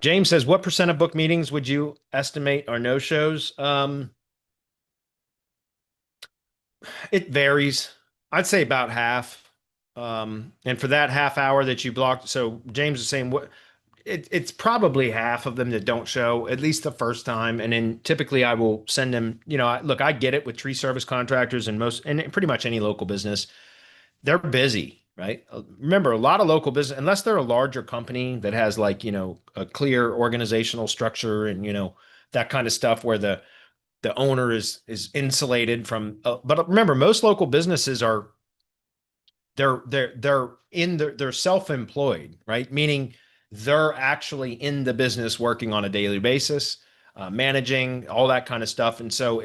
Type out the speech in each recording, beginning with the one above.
James says, what percent of book meetings would you estimate are no-shows? It varies. I'd say about half. And for that half hour that you blocked, so James is saying it's probably half of them that don't show at least the first time. And then typically I will send them, look, I get it with tree service contractors and pretty much any local business. They're busy, right? Remember, a lot of local business, unless they're a larger company that has like, a clear organizational structure and, that kind of stuff where the owner is insulated from, but remember, most local businesses are they're self-employed, right? Meaning they're actually in the business working on a daily basis, managing all that kind of stuff. And so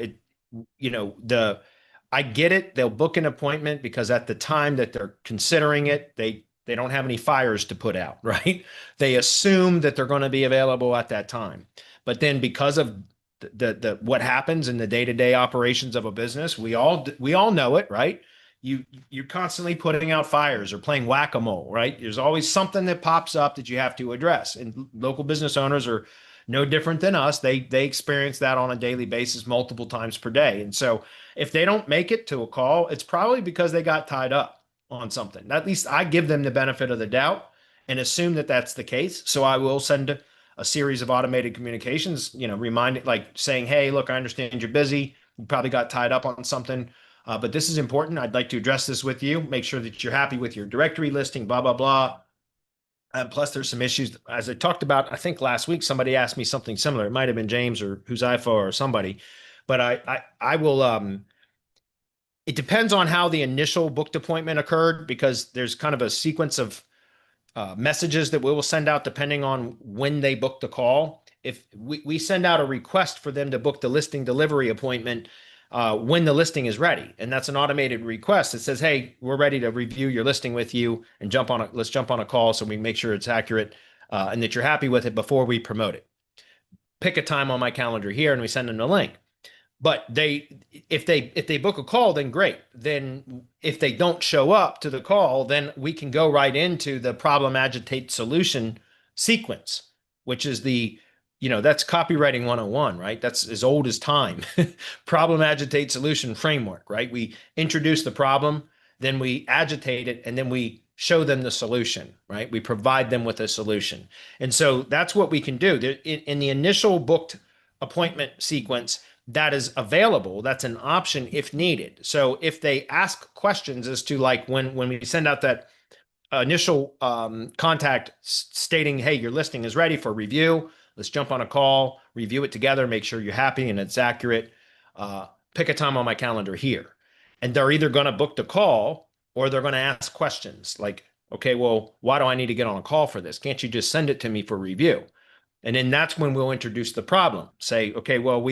I get it. They'll book an appointment because at the time that they're considering it, they don't have any fires to put out, right? They assume that they're going to be available at that time. But then because of the what happens in the day-to-day operations of a business, we all know it, right? You're constantly putting out fires or playing whack-a-mole, right? There's always something that pops up that you have to address. And local business owners are no different than us. They experience that on a daily basis multiple times per day. And so if they don't make it to a call, it's probably because they got tied up on something. At least I give them the benefit of the doubt and assume that that's the case. So I will send a series of automated communications, reminding, like saying, hey, look, I understand you're busy. You probably got tied up on something. But this is important. I'd like to address this with you. Make sure that you're happy with your directory listing, blah, blah, blah. Plus, there's some issues. As I talked about, I think last week, somebody asked me something similar. It might have been James or who's iPhone or somebody. But I will, it depends on how the initial booked appointment occurred because there's kind of a sequence of messages that we will send out depending on when they book the call. If we send out a request for them to book the listing delivery appointment when the listing is ready. And that's an automated request. It says, hey, we're ready to review your listing with you and let's jump on a call so we make sure it's accurate and that you're happy with it before we promote it. Pick a time on my calendar here and we send them the link. But if they book a call, then great. Then if they don't show up to the call, then we can go right into the problem, agitate, solution sequence, which is that's copywriting 101, right? That's as old as time. Problem, agitate, solution framework, right? We introduce the problem, then we agitate it, and then we show them the solution, right? We provide them with a solution. And so that's what we can do. In the initial booked appointment sequence, that is available. That's an option if needed. So if they ask questions as to like when we send out that initial contact stating, hey, your listing is ready for review, let's jump on a call, review it together, make sure you're happy and it's accurate. Pick a time on my calendar here. And they're either going to book the call or they're going to ask questions like, okay, well, why do I need to get on a call for this? Can't you just send it to me for review? And then that's when we'll introduce the problem. Say, okay, well,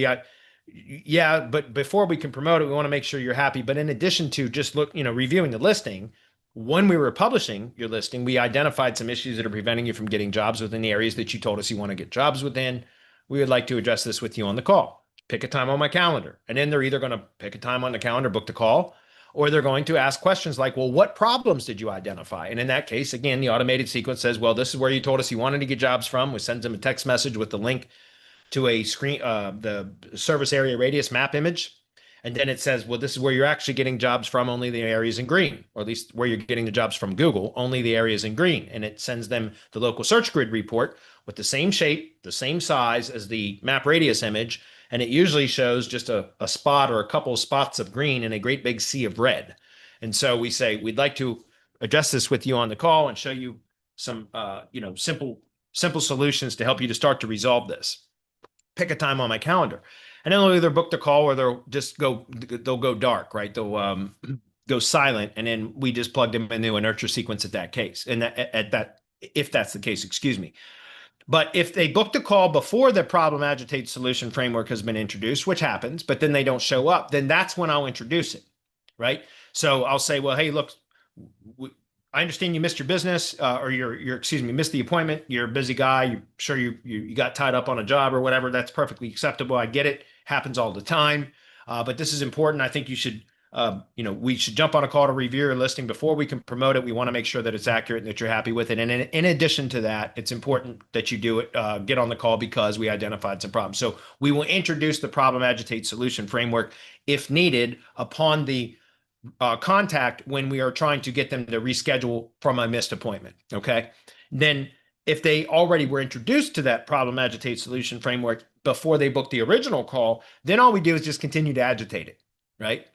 yeah, but before we can promote it, we want to make sure you're happy. But in addition to just reviewing the listing, when we were publishing your listing, we identified some issues that are preventing you from getting jobs within the areas that you told us you want to get jobs within. We would like to address this with you on the call. Pick a time on my calendar. And then they're either going to pick a time on the calendar, book the call, or they're going to ask questions like, well, what problems did you identify? And in that case, again, the automated sequence says, well, this is where you told us you wanted to get jobs from. We send them a text message with the link to a screen, the service area radius map image. And then it says, well, this is where you're actually getting jobs from, only the areas in green, or at least where you're getting the jobs from Google, only the areas in green. And it sends them the local search grid report with the same shape, the same size as the map radius image. And it usually shows just a spot or a couple of spots of green in a great big sea of red. And so we say, we'd like to address this with you on the call and show you some, simple solutions to help you to start to resolve this. Pick a time on my calendar. And then they'll either book the call or they'll go dark, right? They'll go silent. And then we just plug them into a nurture sequence at that case. And if that's the case, excuse me. But if they book the call before the problem agitate solution framework has been introduced, which happens, but then they don't show up, then that's when I'll introduce it, right? So I'll say, well, hey, look, I understand you missed your business or missed the appointment. You're a busy guy. You're sure you got tied up on a job or whatever. That's perfectly acceptable. I get it. Happens all the time. But this is important. I think you should we should jump on a call to review your listing before we can promote it. We want to make sure that it's accurate and that you're happy with it. And in addition to that, it's important that you do it, get on the call because we identified some problems. So we will introduce the problem, agitate, solution framework if needed upon the contact when we are trying to get them to reschedule from a missed appointment. Okay. Then if they already were introduced to that problem, agitate, solution framework before they booked the original call, then all we do is just continue to agitate it, right?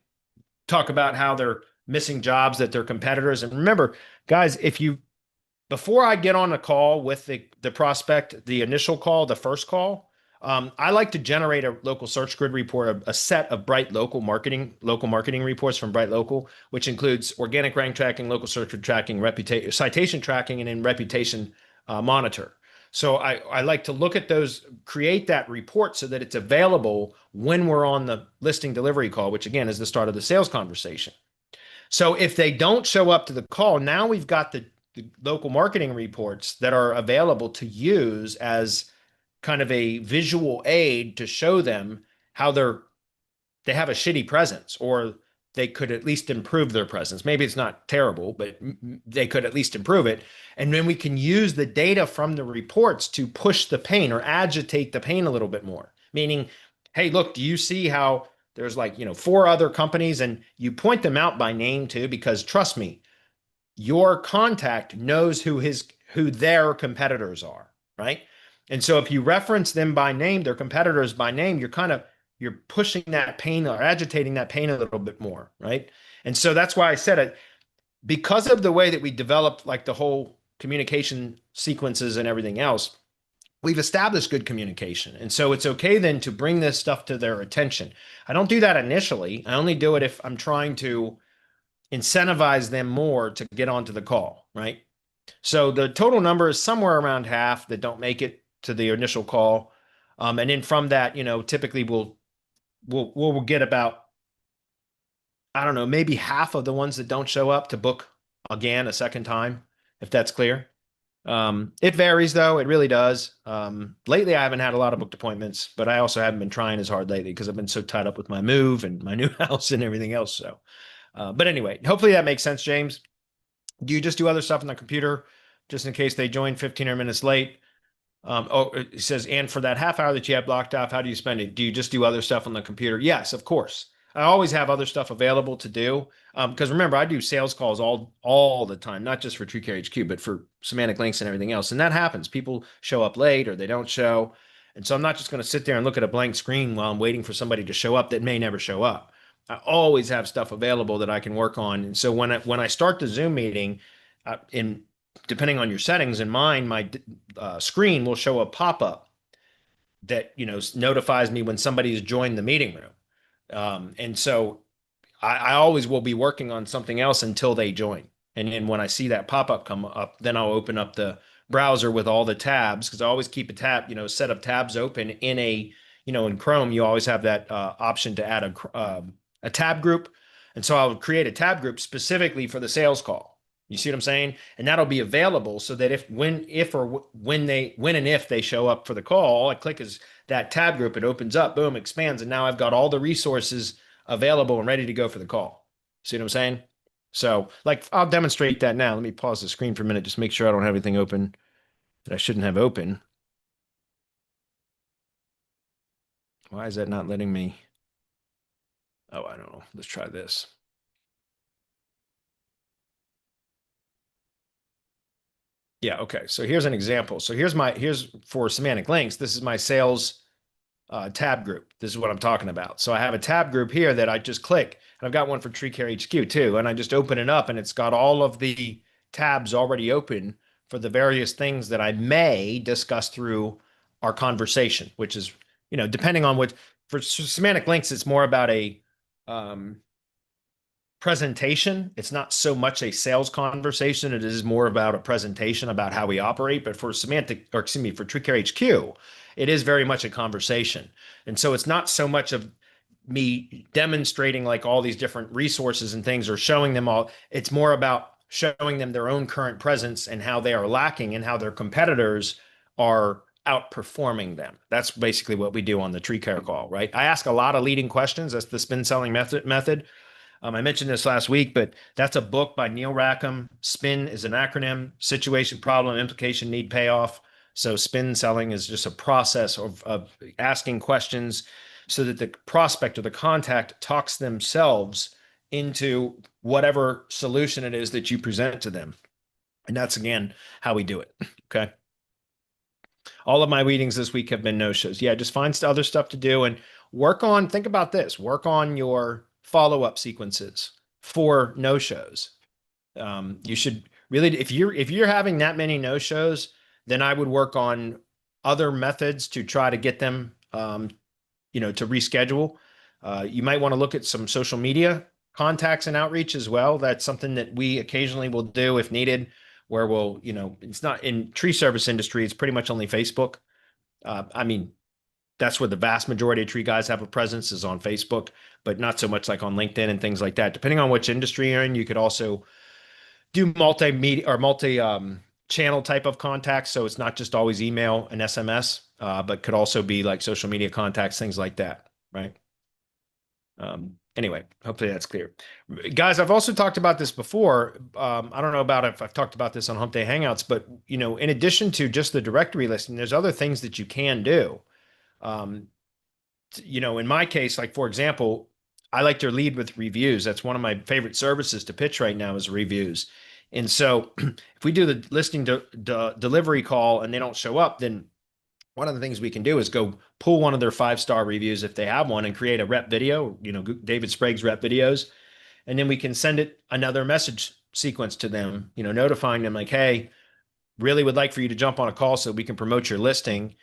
Talk about how they're missing jobs that their competitors. And remember, guys, before I get on a call with the prospect, the initial call, the first call, I like to generate a local search grid report, a set of Bright local marketing reports from Bright Local, which includes organic rank tracking, local search grid tracking, reputation, citation tracking, and then reputation monitor. So I like to look at those, create that report so that it's available when we're on the listing delivery call, which again is the start of the sales conversation. So if they don't show up to the call, now we've got the local marketing reports that are available to use as kind of a visual aid to show them how they have a shitty presence, or they could at least improve their presence. Maybe it's not terrible, but they could at least improve it. And then we can use the data from the reports to push the pain or agitate the pain a little bit more. Meaning, hey, look, do you see how there's 4 other companies, and you point them out by name too, because trust me, your contact knows who their competitors are, right? And so if you reference them by name, their competitors by name, you're pushing that pain or agitating that pain a little bit more, right? And so that's why I said it, because of the way that we developed the whole communication sequences and everything else, we've established good communication. And so it's okay then to bring this stuff to their attention. I don't do that initially. I only do it if I'm trying to incentivize them more to get onto the call, right? So the total number is somewhere around half that don't make it to the initial call. And then from that, typically we'll get about, I don't know, maybe half of the ones that don't show up to book again a second time, if that's clear. It varies though. It really does. Lately I haven't had a lot of booked appointments, but I also haven't been trying as hard lately because I've been so tied up with my move and my new house and everything else. So, but anyway, hopefully that makes sense, James. Do you just do other stuff on the computer just in case they join 15 minutes late? It says, and for that half hour that you have blocked off, how do you spend it? Do you just do other stuff on the computer? Yes, of course. I always have other stuff available to do. Because remember, I do sales calls all the time, not just for TreeCare HQ, but for semantic links and everything else. And that happens. People show up late or they don't show. And so I'm not just going to sit there and look at a blank screen while I'm waiting for somebody to show up that may never show up. I always have stuff available that I can work on. And so when I start the Zoom meeting, depending on your settings, in mine, my screen will show a pop-up that notifies me when somebody has joined the meeting room. And so I always will be working on something else until they join. And then when I see that pop-up come up, then I'll open up the browser with all the tabs, because I always keep a set of tabs open in Chrome. You always have that option to add a tab group. And so I'll create a tab group specifically for the sales call. You see what I'm saying? And that'll be available so that when and if they show up for the call, all I click is that tab group. It opens up, boom, expands. And now I've got all the resources available and ready to go for the call. See what I'm saying? So I'll demonstrate that now. Let me pause the screen for a minute. Just make sure I don't have anything open that I shouldn't have open. Why is that not letting me? Oh, I don't know. Let's try this. Yeah, okay. So here's an example. So here's for semantic links. This is my sales tab group. This is what I'm talking about. So I have a tab group here that I just click, and I've got one for TreeCare HQ too. And I just open it up, and it's got all of the tabs already open for the various things that I may discuss through our conversation, which is, depending on for semantic links, it's more about a presentation. It's not so much a sales conversation. It is more about a presentation about how we operate. But for TreeCare HQ, it is very much a conversation. And so it's not so much of me demonstrating all these different resources and things or showing them all. It's more about showing them their own current presence and how they are lacking and how their competitors are outperforming them. That's basically what we do on the TreeCare call, right? I ask a lot of leading questions. That's the spin selling method. I mentioned this last week, but that's a book by Neil Rackham. SPIN is an acronym: situation, problem, implication, need, payoff. So spin selling is just a process of asking questions so that the prospect or the contact talks themselves into whatever solution it is that you present to them. And that's, again, how we do it. Okay. All of my meetings this week have been no-shows. Yeah, just find other stuff to do and think about this, work on your follow-up sequences for no-shows. You should really, if you're having that many no-shows, then I would work on other methods to try to get them, to reschedule. You might want to look at some social media contacts and outreach as well. That's something that we occasionally will do if needed, where we'll, it's not in tree service industry. It's pretty much only Facebook. I mean, that's where the vast majority of tree guys have a presence, is on Facebook, but not so much like on LinkedIn and things like that. Depending on which industry you're in, you could also do multimedia or channel type of contacts. So it's not just always email and SMS, but could also be like social media contacts, things like that. Right. Anyway, hopefully that's clear. Guys, I've also talked about this before. I don't know about if I've talked about this on Hump Day Hangouts, but in addition to just the directory listing, there's other things that you can do. In my case, like for example, I like to lead with reviews. That's one of my favorite services to pitch right now, is reviews. And so if we do the listing delivery call and they don't show up, then one of the things we can do is go pull one of their 5-star reviews if they have one and create a rep video, David Sprague's rep videos. And then we can send it another message sequence to them, notifying them like, hey, really would like for you to jump on a call so we can promote your listing.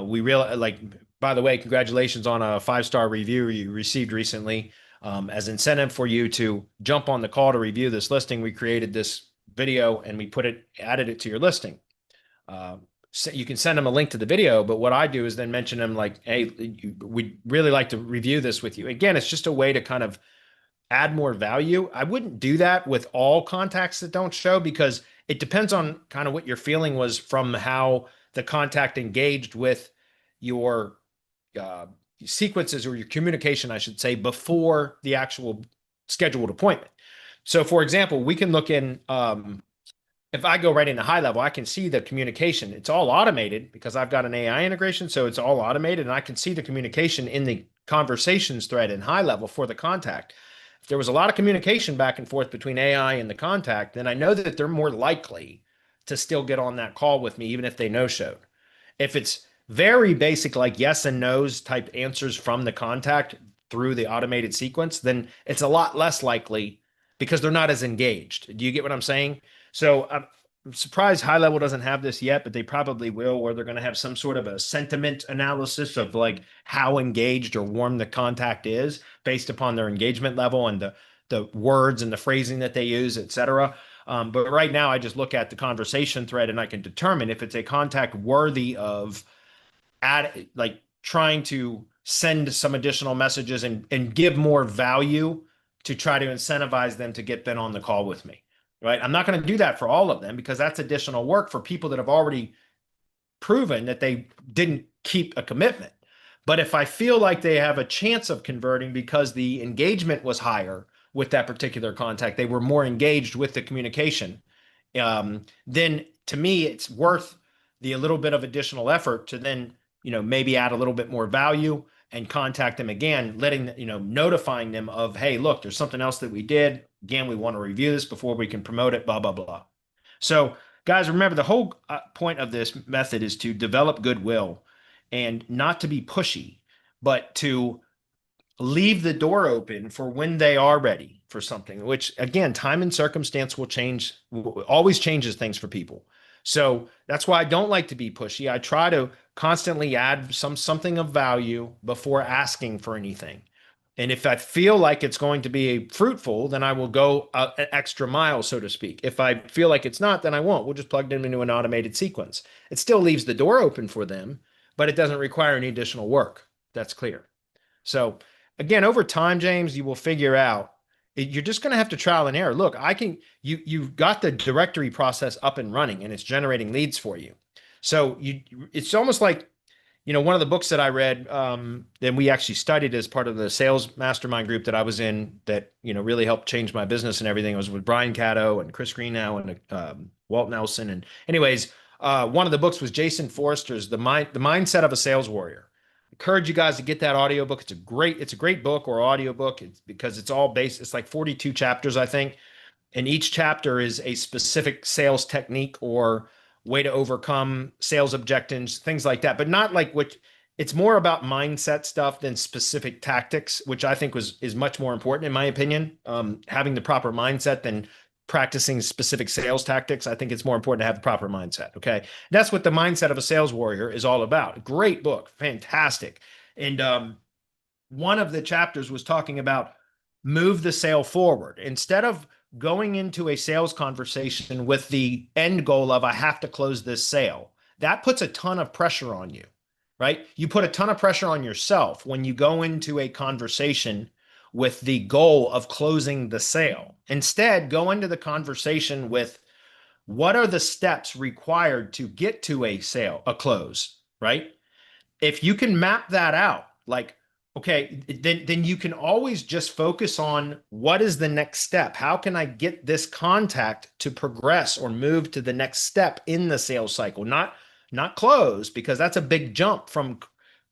We really like, by the way, congratulations on a 5-star review you received recently. As incentive for you to jump on the call to review this listing, we created this video and we added it to your listing. So you can send them a link to the video, but what I do is then mention them like, hey, we'd really like to review this with you. Again, it's just a way to kind of add more value. I wouldn't do that with all contacts that don't show, because it depends on kind of what your feeling was from how the contact engaged with your sequences, or your communication, I should say, before the actual scheduled appointment. So for example, we can look in, if I go right into high level, I can see the communication. It's all automated because I've got an AI integration. So it's all automated, and I can see the communication in the conversations thread in high level for the contact. If there was a lot of communication back and forth between AI and the contact, then I know that they're more likely to still get on that call with me, even if they no-showed. If it's very basic, like yes and no's type answers from the contact through the automated sequence, then it's a lot less likely because they're not as engaged. Do you get what I'm saying? So I'm surprised high level doesn't have this yet, but they probably will, where they're going to have some sort of a sentiment analysis of like how engaged or warm the contact is based upon their engagement level and the words and the phrasing that they use, et cetera. But right now I just look at the conversation thread and I can determine if it's a contact worthy of trying to send some additional messages and give more value to try to incentivize them to get then on the call with me. Right. I'm not going to do that for all of them because that's additional work for people that have already proven that they didn't keep a commitment. But if I feel like they have a chance of converting because the engagement was higher with that particular contact, they were more engaged with the communication, then to me, it's worth the little bit of additional effort to then, maybe add a little bit more value and contact them again, notifying them of, hey, look, there's something else that we did. Again, we want to review this before we can promote it, blah, blah, blah. So guys, remember the whole point of this method is to develop goodwill and not to be pushy, but to leave the door open for when they are ready for something, which again, time and circumstance will change, always changes things for people. So that's why I don't like to be pushy. I try to constantly add something of value before asking for anything. And if I feel like it's going to be fruitful, then I will go an extra mile, so to speak. If I feel like it's not, then I won't. We'll just plug them into an automated sequence. It still leaves the door open for them, but it doesn't require any additional work. That's clear. So again, over time, James, you will figure out. You're just going to have to trial and error. Look, you've got the directory process up and running and it's generating leads for you. So it's almost like one of the books that I read, and we actually studied as part of the sales mastermind group that I was in that, really helped change my business and everything. It was with Brian Caddo and Chris Greenow and Walt Nelson. And anyways, one of the books was Jason Forster's The Mindset of a Sales Warrior. Encourage you guys to get that audiobook. It's a great book or audiobook. It's because it's all based, it's like 42 chapters, I think. And each chapter is a specific sales technique or way to overcome sales objections, things like that. But not like what it's more about mindset stuff than specific tactics, which I think is much more important in my opinion. Having the proper mindset than practicing specific sales tactics. I think it's more important to have the proper mindset. Okay. That's what the mindset of a sales warrior is all about. Great book, fantastic. And one of the chapters was talking about move the sale forward. Instead of going into a sales conversation with the end goal of I have to close this sale, that puts a ton of pressure on you, right? You put a ton of pressure on yourself when you go into a conversation with the goal of closing the sale. Instead, go into the conversation with what are the steps required to get to a sale, a close, right? If you can map that out, like, okay, then you can always just focus on what is the next step? How can I get this contact to progress or move to the next step in the sales cycle? Not close, because that's a big jump from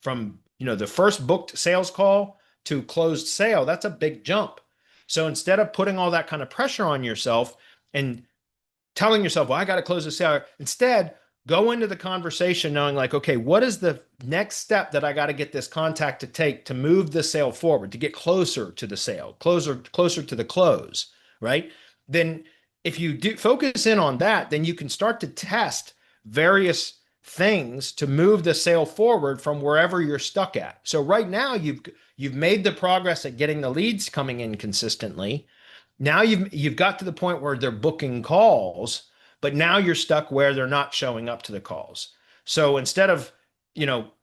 the first booked sales call to closed sale. That's a big jump. So instead of putting all that kind of pressure on yourself and telling yourself, well, I got to close the sale, instead go into the conversation knowing like, okay, what is the next step that I got to get this contact to take to move the sale forward, to get closer to the sale, closer to the close, right? Then if you do focus in on that, then you can start to test various things to move the sale forward from wherever you're stuck at. So right now you've made the progress at getting the leads coming in consistently. Now you've got to the point where they're booking calls, but now you're stuck where they're not showing up to the calls. So instead of,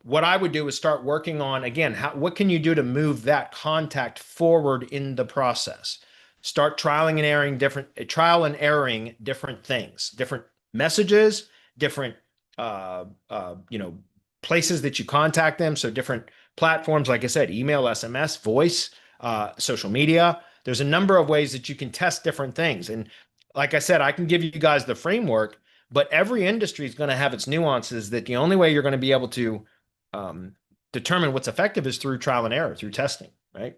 what I would do is start working on, again, what can you do to move that contact forward in the process? Start trial and erroring different things, different messages, different, places that you contact them. So different platforms, like I said, email, SMS, voice, social media. There's a number of ways that you can test different things. And like I said, I can give you guys the framework, but every industry is going to have its nuances that the only way you're going to be able to determine what's effective is through trial and error, through testing, right?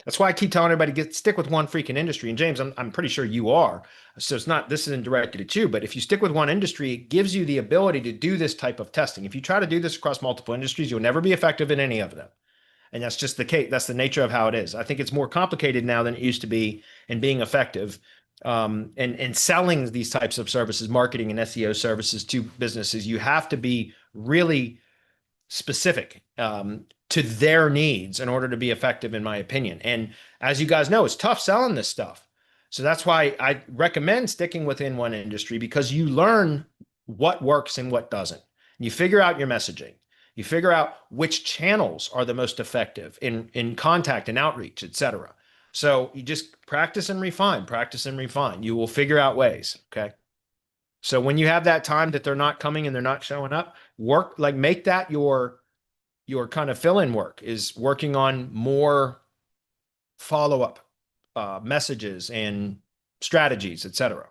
That's why I keep telling everybody stick with one freaking industry. And James, I'm pretty sure you are. So this isn't directed at you, but if you stick with one industry, it gives you the ability to do this type of testing. If you try to do this across multiple industries, you'll never be effective in any of them. And that's just the case. That's the nature of how it is. I think it's more complicated now than it used to be in being effective. And selling these types of services, marketing and SEO services to businesses, you have to be really specific to their needs in order to be effective, in my opinion. And as you guys know, it's tough selling this stuff. So that's why I recommend sticking within one industry, because you learn what works and what doesn't. You figure out your messaging. You figure out which channels are the most effective in contact and outreach, et cetera. So you just practice and refine. You will figure out ways. Okay. So when you have that time that they're not coming and they're not showing up, make that your kind of fill-in work, is working on more follow-up messages and strategies, et cetera.